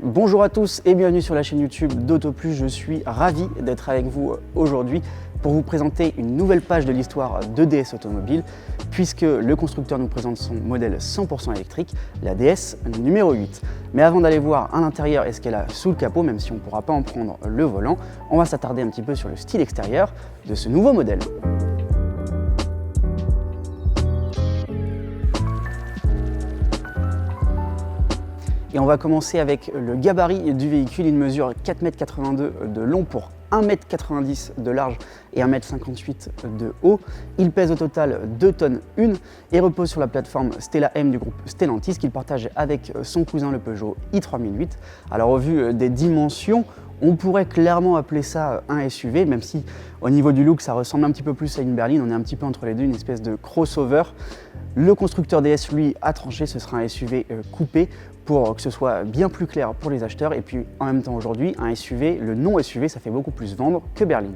Bonjour à tous et bienvenue sur la chaîne YouTube d'Autoplus. Je suis ravi d'être avec vous aujourd'hui pour vous présenter une nouvelle page de l'histoire de DS Automobile, puisque le constructeur nous présente son modèle 100% électrique, la DS numéro 8. Mais avant d'aller voir à l'intérieur et ce qu'elle a sous le capot, même si on ne pourra pas en prendre le volant, on va s'attarder un petit peu sur le style extérieur de ce nouveau modèle. Et on va commencer avec le gabarit du véhicule. Il mesure 4,82 m de long pour 1,90 m de large et 1,58 m de haut. Il pèse au total 2 tonnes 1 et repose sur la plateforme Stella M du groupe Stellantis qu'il partage avec son cousin le Peugeot i3008. Alors au vu des dimensions, on pourrait clairement appeler ça un SUV, même si au niveau du look ça ressemble un petit peu plus à une berline. On est un petit peu entre les deux, une espèce de crossover. Le constructeur DS lui a tranché, ce sera un SUV coupé pour que ce soit bien plus clair pour les acheteurs. Et puis en même temps aujourd'hui, un SUV, le non SUV, ça fait beaucoup plus vendre que berline.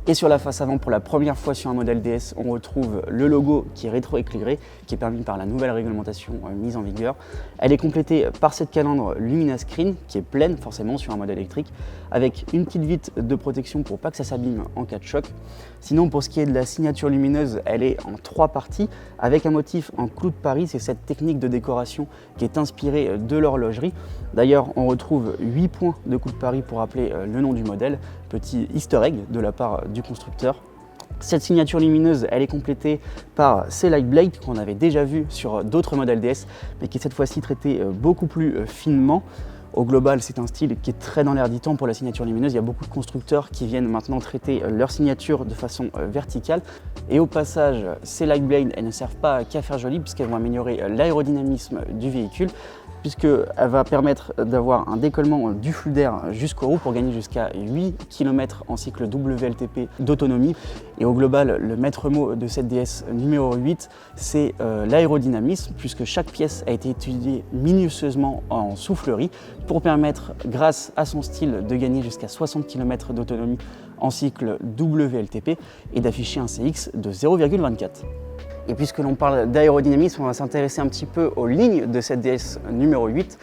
Et sur la face avant, pour la première fois sur un modèle DS, on retrouve le logo qui est rétro-éclairé, qui est permis par la nouvelle réglementation mise en vigueur. Elle est complétée par cette calandre Lumina Screen, qui est pleine forcément sur un modèle électrique, avec une petite vitre de protection pour pas que ça s'abîme en cas de choc. Sinon, pour ce qui est de la signature lumineuse, elle est en 3 parties, avec un motif en clou de Paris. C'est cette technique de décoration qui est inspirée de l'horlogerie. D'ailleurs, on retrouve 8 points de clou de Paris pour rappeler le nom du modèle. Petit easter egg de la part du constructeur. Cette signature lumineuse, elle est complétée par ces light blades qu'on avait déjà vu sur d'autres modèles DS, mais qui est cette fois-ci traité beaucoup plus finement. Au global, c'est un style qui est très dans l'air du temps pour la signature lumineuse. Il y a beaucoup de constructeurs qui viennent maintenant traiter leur signature de façon verticale. Et au passage, ces light blades, elles ne servent pas qu'à faire joli, puisqu'elles vont améliorer l'aérodynamisme du véhicule, puisqu'elle va permettre d'avoir un décollement du flux d'air jusqu'aux roues pour gagner jusqu'à 8 km en cycle WLTP d'autonomie. Et au global, le maître mot de cette DS numéro 8, c'est l'aérodynamisme, puisque chaque pièce a été étudiée minutieusement en soufflerie pour permettre, grâce à son style, de gagner jusqu'à 60 km d'autonomie en cycle WLTP et d'afficher un CX de 0,24. Et puisque l'on parle d'aérodynamisme, on va s'intéresser un petit peu aux lignes de cette DS numéro 8.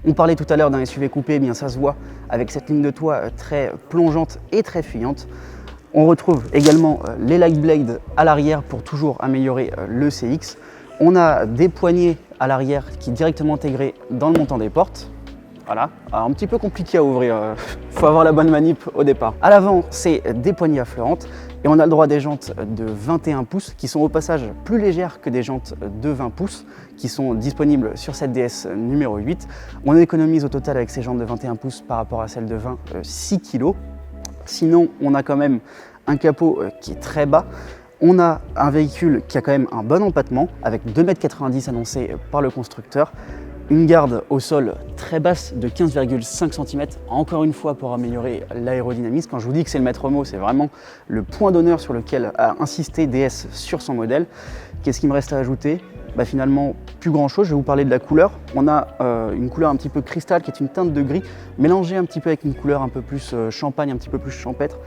On parlait tout à l'heure d'un SUV coupé, eh bien ça se voit avec cette ligne de toit très plongeante et très fuyante. On retrouve également les light blades à l'arrière pour toujours améliorer le CX. On a des poignées à l'arrière qui sont directement intégrées dans le montant des portes. Voilà, alors, un petit peu compliqué à ouvrir, faut avoir la bonne manip au départ. À l'avant, c'est des poignées affleurantes et on a le droit à des jantes de 21 pouces qui sont au passage plus légères que des jantes de 20 pouces qui sont disponibles sur cette DS numéro 8. On économise au total avec ces jantes de 21 pouces par rapport à celles de 20, 6 kg. Sinon, on a quand même un capot qui est très bas. On a un véhicule qui a quand même un bon empattement avec 2,90 m annoncé par le constructeur. Une garde au sol très basse de 15,5 cm, encore une fois pour améliorer l'aérodynamisme. Quand je vous dis que c'est le maître mot, c'est vraiment le point d'honneur sur lequel a insisté DS sur son modèle. Qu'est-ce qu'il me reste à ajouter ? Finalement, plus grand chose. Je vais vous parler de la couleur. On a une couleur un petit peu cristal qui est une teinte de gris, mélangée un petit peu avec une couleur un peu plus champagne, un petit peu plus champêtre,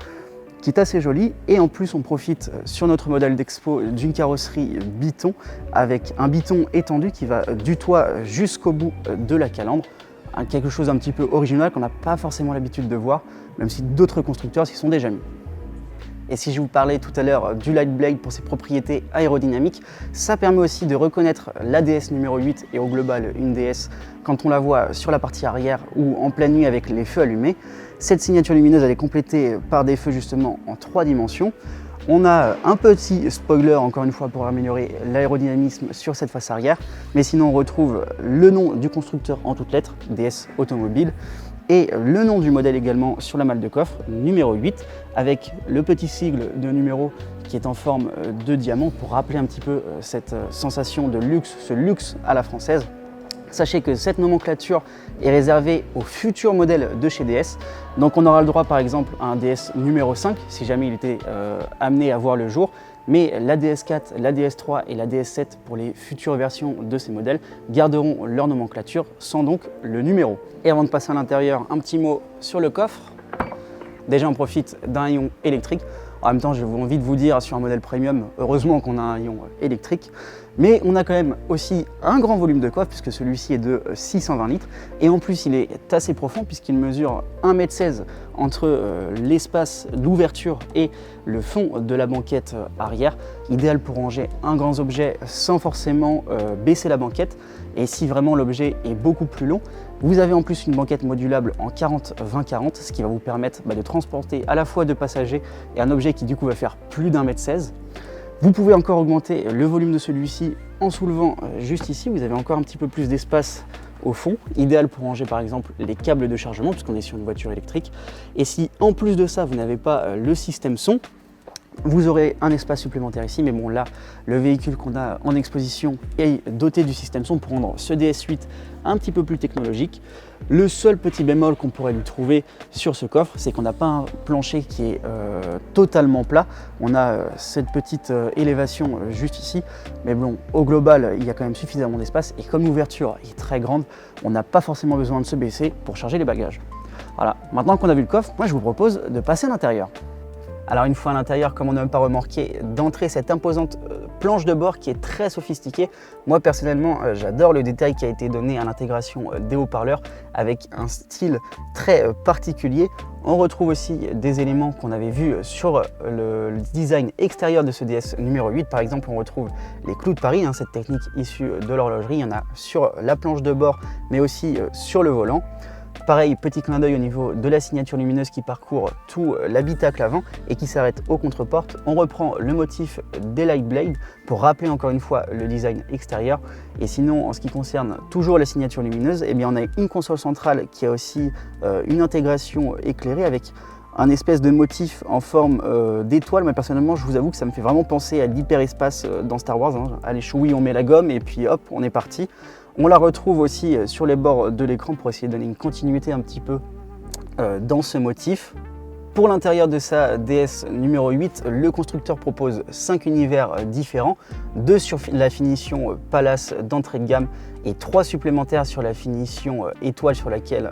qui est assez jolie. Et en plus, on profite sur notre modèle d'expo d'une carrosserie biton avec un biton étendu qui va du toit jusqu'au bout de la calandre. Quelque chose d'un petit peu original qu'on n'a pas forcément l'habitude de voir, même si d'autres constructeurs s'y sont déjà mis. Et si je vous parlais tout à l'heure du light blade pour ses propriétés aérodynamiques, ça permet aussi de reconnaître la DS numéro 8 et au global une DS quand on la voit sur la partie arrière ou en pleine nuit avec les feux allumés. Cette signature lumineuse, elle est complétée par des feux justement en 3 dimensions. On a un petit spoiler encore une fois pour améliorer l'aérodynamisme sur cette face arrière, mais sinon on retrouve le nom du constructeur en toutes lettres, DS Automobile, et le nom du modèle également sur la malle de coffre, numéro 8, avec le petit sigle de numéro qui est en forme de diamant pour rappeler un petit peu cette sensation de luxe, ce luxe à la française. Sachez que cette nomenclature est réservée aux futurs modèles de chez DS. Donc on aura le droit par exemple à un DS numéro 5 si jamais il était amené à voir le jour. Mais la DS4, la DS3 et la DS7 pour les futures versions de ces modèles garderont leur nomenclature sans donc le numéro. Et avant de passer à l'intérieur, un petit mot sur le coffre. Déjà on profite d'un rayon électrique. En même temps, j'ai envie de vous dire, sur un modèle premium, heureusement qu'on a un rayon électrique. Mais on a quand même aussi un grand volume de coffre puisque celui-ci est de 620 litres. Et en plus, il est assez profond puisqu'il mesure 1,16 m entre l'espace d'ouverture et le fond de la banquette arrière. Idéal pour ranger un grand objet sans forcément baisser la banquette. Et si vraiment l'objet est beaucoup plus long, vous avez en plus une banquette modulable en 40-20-40, ce qui va vous permettre de transporter à la fois deux passagers et un objet qui du coup va faire plus d'1,16 m. Vous pouvez encore augmenter le volume de celui-ci en soulevant juste ici. Vous avez encore un petit peu plus d'espace au fond, idéal pour ranger par exemple les câbles de chargement puisqu'on est sur une voiture électrique. Et si en plus de ça, vous n'avez pas le système son, vous aurez un espace supplémentaire ici, mais bon là, le véhicule qu'on a en exposition est doté du système son pour rendre ce DS8 un petit peu plus technologique. Le seul petit bémol qu'on pourrait lui trouver sur ce coffre, c'est qu'on n'a pas un plancher qui est totalement plat. On a cette petite élévation juste ici, mais bon, au global, il y a quand même suffisamment d'espace et comme l'ouverture est très grande, on n'a pas forcément besoin de se baisser pour charger les bagages. Voilà, maintenant qu'on a vu le coffre, moi je vous propose de passer à l'intérieur. Alors une fois à l'intérieur, comme on n'a même pas remarqué, d'entrer cette imposante planche de bord qui est très sophistiquée. Moi personnellement, j'adore le détail qui a été donné à l'intégration des haut-parleurs avec un style très particulier. On retrouve aussi des éléments qu'on avait vus sur le design extérieur de ce DS numéro 8. Par exemple, on retrouve les clous de Paris, cette technique issue de l'horlogerie. Il y en a sur la planche de bord, mais aussi sur le volant. Pareil, petit clin d'œil au niveau de la signature lumineuse qui parcourt tout l'habitacle avant et qui s'arrête aux contre-portes. On reprend le motif des light blades pour rappeler encore une fois le design extérieur. Et sinon, en ce qui concerne toujours la signature lumineuse, eh bien, on a une console centrale qui a aussi une intégration éclairée avec un espèce de motif en forme d'étoile. Mais personnellement, je vous avoue que ça me fait vraiment penser à l'hyperespace dans Star Wars. Allez, choui, on met la gomme et puis hop, on est parti. On la retrouve aussi sur les bords de l'écran pour essayer de donner une continuité un petit peu dans ce motif. Pour l'intérieur de sa DS numéro 8, le constructeur propose 5 univers différents, 2 sur la finition Palace d'entrée de gamme et 3 supplémentaires sur la finition étoile sur laquelle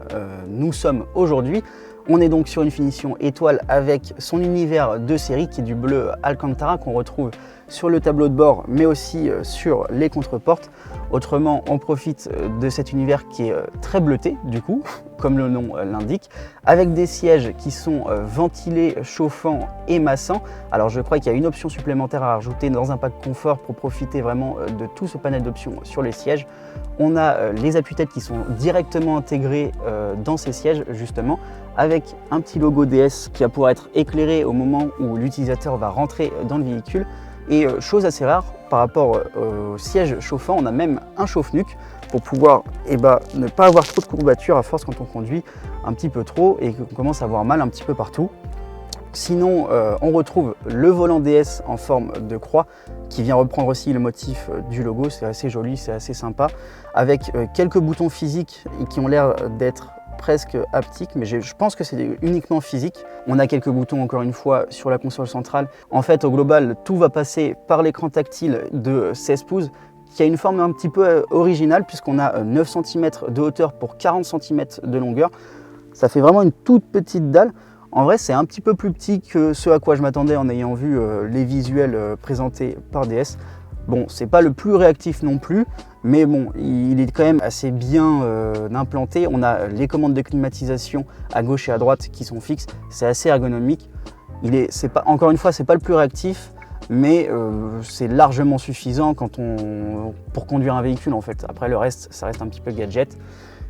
nous sommes aujourd'hui. On est donc sur une finition étoile avec son univers de série qui est du bleu Alcantara qu'on retrouve sur le tableau de bord mais aussi sur les contreportes. Autrement, on profite de cet univers qui est très bleuté du coup, comme le nom l'indique, avec des sièges qui sont ventilés, chauffants et massants. Alors je crois qu'il y a une option supplémentaire à rajouter dans un pack confort pour profiter vraiment de tout ce panel d'options sur les sièges. On a les appuis-têtes qui sont directement intégrés dans ces sièges justement, avec un petit logo DS qui va pouvoir être éclairé au moment où l'utilisateur va rentrer dans le véhicule. Et chose assez rare, par rapport au siège chauffant, on a même un chauffe-nuque pour pouvoir ne pas avoir trop de courbatures à force quand on conduit un petit peu trop et qu'on commence à avoir mal un petit peu partout. Sinon, on retrouve le volant DS en forme de croix qui vient reprendre aussi le motif du logo. C'est assez joli, c'est assez sympa, avec quelques boutons physiques qui ont l'air d'être presque haptique, mais je pense que c'est uniquement physique. On a quelques boutons encore une fois sur la console centrale. En fait, au global, tout va passer par l'écran tactile de 16 pouces qui a une forme un petit peu originale puisqu'on a 9 cm de hauteur pour 40 cm de longueur. Ça fait vraiment une toute petite dalle. En vrai, c'est un petit peu plus petit que ce à quoi je m'attendais en ayant vu les visuels présentés par DS. Bon, c'est pas le plus réactif non plus, mais bon, il est quand même assez bien implanté. On a les commandes de climatisation à gauche et à droite qui sont fixes. C'est assez ergonomique. Encore une fois, c'est pas le plus réactif, mais c'est largement suffisant pour conduire un véhicule en fait. Après le reste, ça reste un petit peu gadget.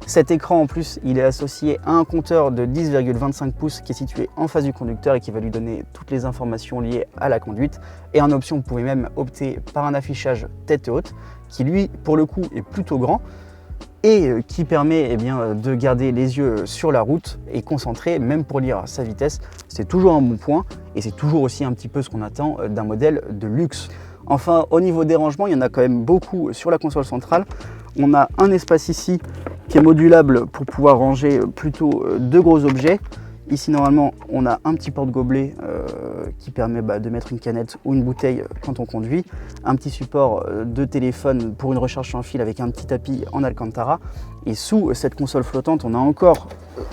Cet écran en plus, il est associé à un compteur de 10,25 pouces qui est situé en face du conducteur et qui va lui donner toutes les informations liées à la conduite. Et en option, vous pouvez même opter par un affichage tête haute qui lui, pour le coup, est plutôt grand et qui permet de garder les yeux sur la route et concentré même pour lire sa vitesse. C'est toujours un bon point et c'est toujours aussi un petit peu ce qu'on attend d'un modèle de luxe. Enfin, au niveau des rangements, il y en a quand même beaucoup sur la console centrale. On a un espace ici qui est modulable pour pouvoir ranger plutôt de gros objets. Ici, normalement, on a un petit porte-gobelet qui permet de mettre une canette ou une bouteille quand on conduit. Un petit support de téléphone pour une recharge sans fil avec un petit tapis en Alcantara. Et sous cette console flottante, on a encore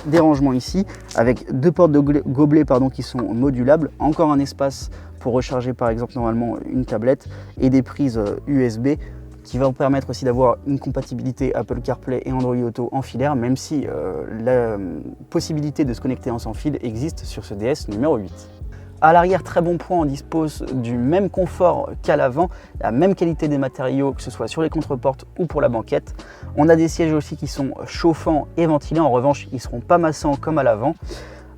des rangements ici avec deux portes de gobelets qui sont modulables, encore un espace pour recharger par exemple normalement une tablette et des prises USB qui vont permettre aussi d'avoir une compatibilité Apple CarPlay et Android Auto en filaire, même si la possibilité de se connecter en sans fil existe sur ce DS numéro 8. À l'arrière, très bon point, on dispose du même confort qu'à l'avant, la même qualité des matériaux, que ce soit sur les contreportes ou pour la banquette. On a des sièges aussi qui sont chauffants et ventilés, en revanche, ils ne seront pas massants comme à l'avant.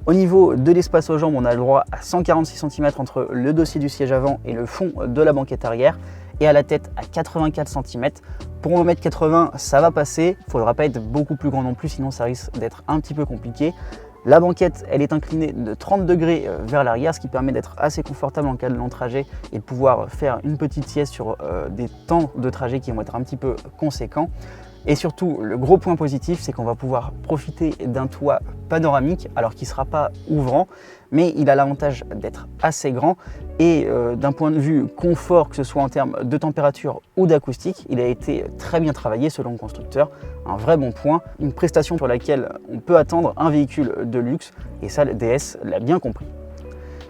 Au niveau de l'espace aux jambes, on a le droit à 146 cm entre le dossier du siège avant et le fond de la banquette arrière, et à la tête à 84 cm. Pour 1m80, ça va passer, il ne faudra pas être beaucoup plus grand non plus, sinon ça risque d'être un petit peu compliqué. La banquette, elle est inclinée de 30 degrés vers l'arrière, ce qui permet d'être assez confortable en cas de long trajet et de pouvoir faire une petite sieste sur des temps de trajet qui vont être un petit peu conséquents. Et surtout, le gros point positif, c'est qu'on va pouvoir profiter d'un toit panoramique, alors qu'il ne sera pas ouvrant, mais il a l'avantage d'être assez grand. Et d'un point de vue confort, que ce soit en termes de température ou d'acoustique, il a été très bien travaillé selon le constructeur. Un vrai bon point, une prestation sur laquelle on peut attendre un véhicule de luxe, et ça, le DS l'a bien compris.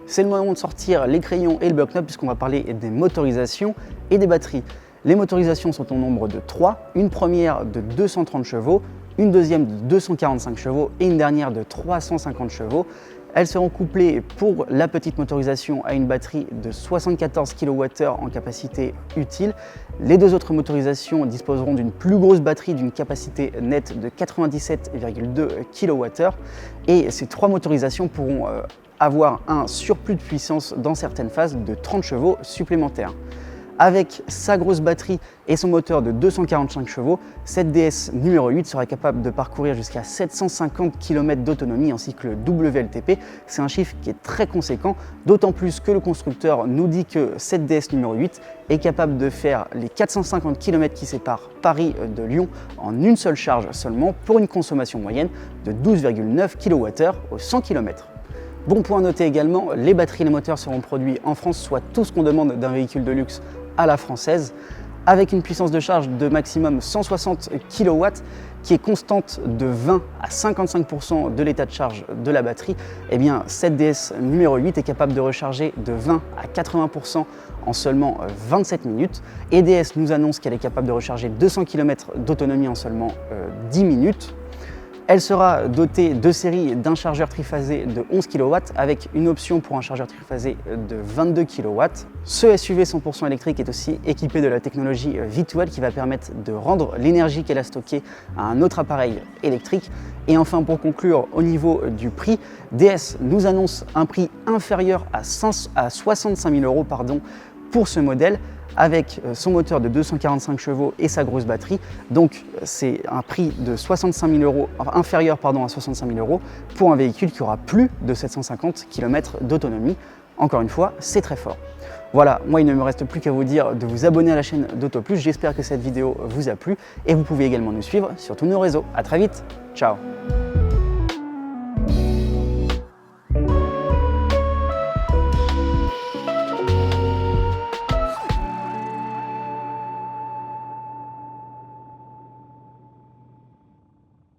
C'est le moment de sortir les crayons et le bloc-notes, puisqu'on va parler des motorisations et des batteries. Les motorisations sont au nombre de 3, une première de 230 chevaux, une deuxième de 245 chevaux et une dernière de 350 chevaux. Elles seront couplées pour la petite motorisation à une batterie de 74 kWh en capacité utile. Les deux autres motorisations disposeront d'une plus grosse batterie d'une capacité nette de 97,2 kWh et ces trois motorisations pourront avoir un surplus de puissance dans certaines phases de 30 chevaux supplémentaires. Avec sa grosse batterie et son moteur de 245 chevaux, cette DS numéro 8 sera capable de parcourir jusqu'à 750 km d'autonomie en cycle WLTP. C'est un chiffre qui est très conséquent, d'autant plus que le constructeur nous dit que cette DS numéro 8 est capable de faire les 450 km qui séparent Paris de Lyon en une seule charge seulement, pour une consommation moyenne de 12,9 kWh au 100 km. Bon point à noter également, les batteries et les moteurs seront produits en France, soit tout ce qu'on demande d'un véhicule de luxe à la française, avec une puissance de charge de maximum 160 kW qui est constante de 20 à 55% de l'état de charge de la batterie. Eh bien, cette DS numéro 8 est capable de recharger de 20 à 80% en seulement 27 minutes. Et DS nous annonce qu'elle est capable de recharger 200 km d'autonomie en seulement 10 minutes. Elle sera dotée de série d'un chargeur triphasé de 11 kW avec une option pour un chargeur triphasé de 22 kW. Ce SUV 100% électrique est aussi équipé de la technologie V2L qui va permettre de rendre l'énergie qu'elle a stockée à un autre appareil électrique. Et enfin, pour conclure, au niveau du prix, DS nous annonce un prix inférieur à 65 000 € pour ce modèle, avec son moteur de 245 chevaux et sa grosse batterie. Donc c'est un prix de 65 000 €, inférieur à 65 000 € pour un véhicule qui aura plus de 750 km d'autonomie. Encore une fois, c'est très fort. Voilà, moi il ne me reste plus qu'à vous dire de vous abonner à la chaîne d'Autoplus. J'espère que cette vidéo vous a plu et vous pouvez également nous suivre sur tous nos réseaux. A très vite, ciao.